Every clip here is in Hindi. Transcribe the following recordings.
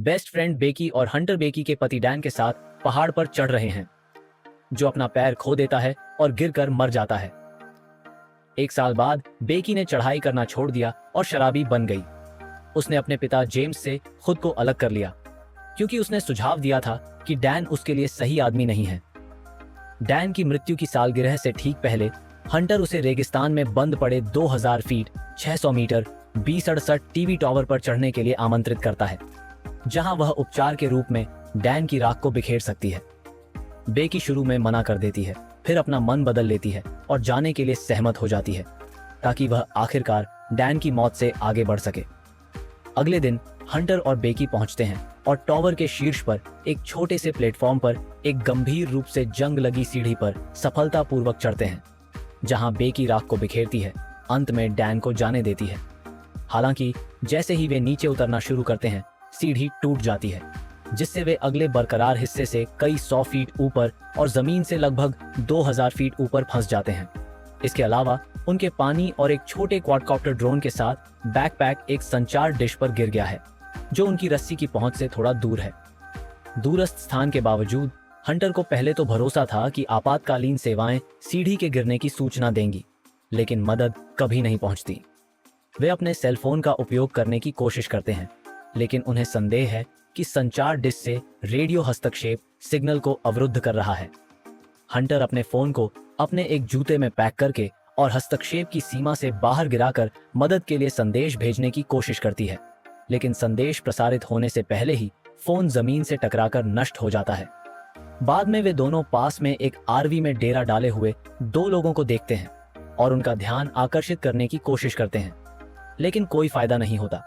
बेस्ट फ्रेंड बेकी और हंटर बेकी के पति डैन के साथ पहाड़ पर चढ़ रहे हैं, जो अपना पैर खो देता है और गिरकर मर जाता है। एक साल बाद बेकी ने चढ़ाई करना छोड़ दिया और शराबी बन गई। उसने अपने पिता जेम्स से खुद को अलग कर लिया, क्योंकि उसने सुझाव दिया था कि डैन उसके लिए सही आदमी नहीं है। डैन की मृत्यु की सालगिरह से ठीक पहले हंटर उसे रेगिस्तान में बंद पड़े 2000 feet 600 metre B68 TV tower पर चढ़ने के लिए आमंत्रित करता है, जहां वह उपचार के रूप में डैन की राख को बिखेर सकती है। बेकी शुरू में मना कर देती है, फिर अपना मन बदल लेती है और जाने के लिए सहमत हो जाती है, ताकि वह आखिरकार डैन की मौत से आगे बढ़ सके। अगले दिन हंटर और बेकी पहुंचते हैं और टावर के शीर्ष पर एक छोटे से प्लेटफॉर्म पर एक गंभीर रूप से जंग लगी सीढ़ी पर सफलतापूर्वक चढ़ते हैं, जहां बेकी राख को बिखेरती है, अंत में डैन को जाने देती है। हालांकि जैसे ही वे नीचे उतरना शुरू करते हैं, सीढ़ी टूट जाती है, जिससे वे अगले बरकरार हिस्से से कई 100 फीट ऊपर और जमीन से लगभग 2000 फीट ऊपर फंस जाते हैं। इसके अलावा उनके पानी और एक छोटे क्वाडकॉप्टर ड्रोन के साथ बैकपैक एक संचार डिश पर गिर गया है, जो उनकी रस्सी की पहुंच से थोड़ा दूर है। दूरस्थ स्थान के बावजूद हंटर को पहले तो भरोसा था कि आपातकालीन सेवाएं सीढ़ी के गिरने की सूचना देंगी, लेकिन मदद कभी नहीं पहुंचती। वे अपने सेल फोन का उपयोग करने की कोशिश करते हैं, लेकिन उन्हें संदेह है कि संचार डिश से रेडियो हस्तक्षेप सिग्नल को अवरुद्ध कर रहा है। हंटर अपने फोन को अपने एक जूते में पैक करके और हस्तक्षेप की सीमा से बाहर गिराकर मदद के लिए संदेश भेजने की कोशिश करती है, लेकिन संदेश प्रसारित होने से पहले ही फोन जमीन से टकराकर नष्ट हो जाता है। बाद में वे दोनों पास में एक आरवी में डेरा डाले हुए 2 लोगों को देखते हैं और उनका ध्यान आकर्षित करने की कोशिश करते हैं, लेकिन कोई फायदा नहीं होता।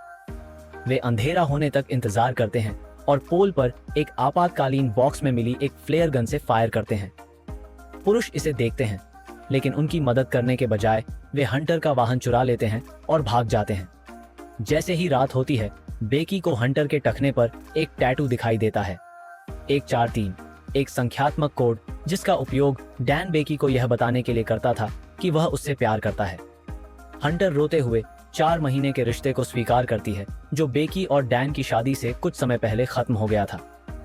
वे अंधेरा होने तक इंतजार करते हैं और पोल पर एक आपातकालीन बॉक्स में मिली एक फ्लेयर गन से फायर करते हैं। पुरुष इसे देखते हैं, लेकिन उनकी मदद करने के बजाय वे हंटर का वाहन चुरा लेते हैं और भाग जाते हैं। जैसे ही रात होती है, बेकी को हंटर के टखने पर एक टैटू दिखाई देता है, 143, एक संख्यात्मक कोड जिसका उपयोग डैन बेकी को यह बताने के लिए करता था कि वह उससे प्यार करता है। हंटर रोते हुए 4 महीने के रिश्ते को स्वीकार करती है, जो बेकी और डैन की शादी से कुछ समय पहले खत्म हो गया था,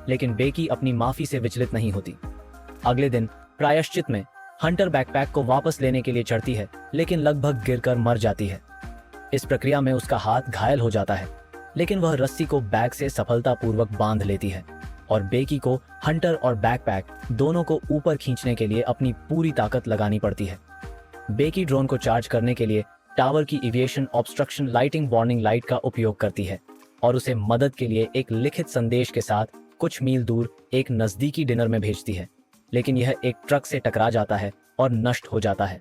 लेकिन बेकी अपनी माफी से विचलित नहीं होती। अगले दिन प्रायश्चित में हंटर बैकपैक को वापस लेने के लिए चढ़ती है, लेकिन लगभग गिरकर मर जाती है। इस प्रक्रिया में उसका हाथ घायल हो जाता है, लेकिन वह रस्सी को बैग से सफलतापूर्वक बांध लेती है और बेकी को हंटर और बैकपैक दोनों को ऊपर खींचने के लिए अपनी पूरी ताकत लगानी पड़ती है। बेकी ड्रोन को चार्ज करने के लिए टावर की aviation obstruction lighting warning light का उपयोग करती है और उसे मदद के लिए एक लिखित संदेश के साथ कुछ मील दूर एक नजदीकी डिनर में भेजती है, लेकिन यह एक ट्रक से टकरा जाता है और नष्ट हो जाता है।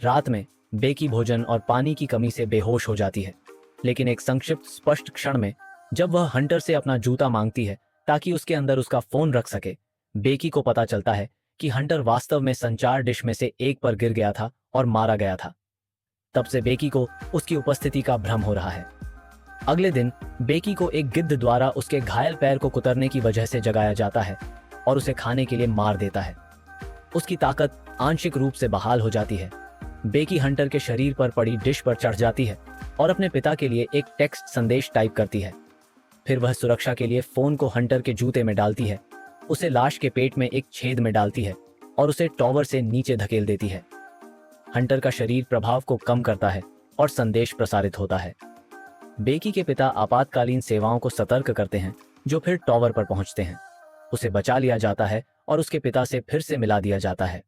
रात में बेकी भोजन और पानी की कमी से बेहोश हो जाती है, लेकिन एक संक्षिप्त स्पष्ट क्षण में जब वह हंटर से अपना जूता मांगती है ताकि उसके अंदर उसका फोन रख सके, बेकी को पता चलता है कि हंटर वास्तव में संचार डिश में से एक पर गिर गया था और मारा गया था। तब से बेकी को उसकी उपस्थिति का भ्रम हो रहा है। अगले दिन बेकी को एक गिद्ध द्वारा उसके घायल पैर को कुतरने की वजह से जगाया जाता है और उसे खाने के लिए मार देता है। उसकी ताकत आंशिक रूप से बहाल हो जाती है। बेकी हंटर के शरीर पर पड़ी डिश पर चढ़ जाती है और अपने पिता के लिए एक टेक्स्ट संदेश टाइप करती है। फिर वह सुरक्षा के लिए फोन को हंटर के जूते में डालती है, उसे लाश के पेट में एक छेद में डालती है और उसे टॉवर से नीचे धकेल देती है। हंटर का शरीर प्रभाव को कम करता है और संदेश प्रसारित होता है। बेकी के पिता आपातकालीन सेवाओं को सतर्क करते हैं, जो फिर टॉवर पर पहुंचते हैं। उसे बचा लिया जाता है और उसके पिता से फिर से मिला दिया जाता है।